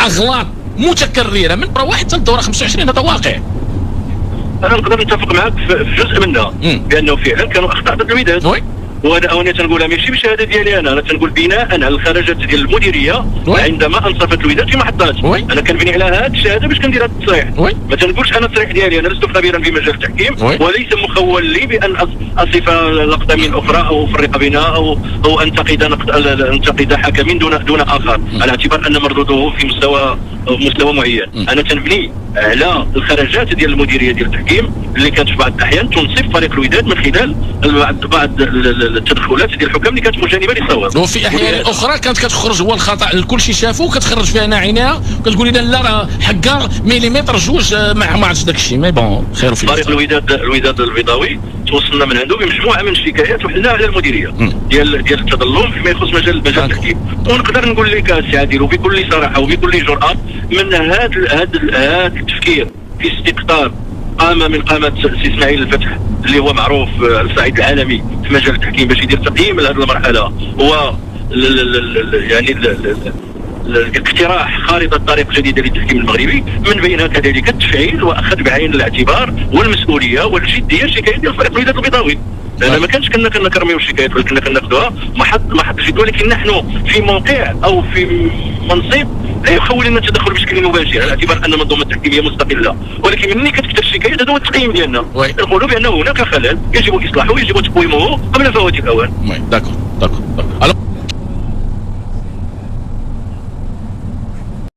اغلاط متكرره من الدوره 1 حتى الدوره 25. هذا واقع. انا نقدر نتفق معك في جزء منها، بانه فعلا كانوا اخطاء ضد الوداد. وانا تنقولها ماشي بشهاده ديالي انا تنقول بناء على الخرجات ديال المديريه عندما انصفت الوداد في محطات. انا كنبني على هذه الشهاده باش كندير هذا التصريح. ما تنقولش انا التصريح ديالي، انا لست خبيرا في مجال التحكيم وليس مخول لي بان اصف لقطه من اخرى او افرق بينها او انتقد حكم دون اخر، على اعتبار ان مردوده في مستوى معين. انا تنبني على الخرجات ديال المديريه ديال التحكيم اللي كانت في بعض الاحيان تنصف فريق الوداد من خلال بعض التدخلات ديال الحكام اللي كانت مجانبه للصواب. وفي احيان اخرى كانت كتخرج هو الخطا الكل شي شافو كتخرج فيها عينيها وكتقول لنا لا راه حكا مليمتر جوج ما عرفتش داك الشيء. مي بون خير في فريق الوداد البيضاوي توصلنا من عنده بمجموعه من الشكايات وحنا على المديريه ديال التظلم فيما يخص مجال التحكيم. ونقدر نقول لك السي عادل وبكل صراحه وبكل جرأه من هذا التفكير في استقطاب قامه من قامات السي اسماعيل الفتح اللي هو معروف على الصعيد العالمي في مجال التحكيم باش يدير تقييم لهذه المرحله، هو يعني اقتراح خارطه طريق جديده للتحكيم المغربي، من بينها كذلك التفعيل واخذ بعين الاعتبار والمسؤوليه والجديه الشكايات ديال فريق الوداد البيضاوي. لان ما كانش كنا كنرميو الشكايات ولكن كناخذوها محط جد، ولكن نحن في موقع او في منصب لا يخول لنا التدخل بشكل مباشر على اعتبار ان المنظومه التحكيميه مستقله، ولكن ملي كتكتب الشكايه هذا هو التقييم ديالنا. نقولوا بان هناك خلل يجب اصلاحه يجب تقويمه قبل فوات الاوان. داكور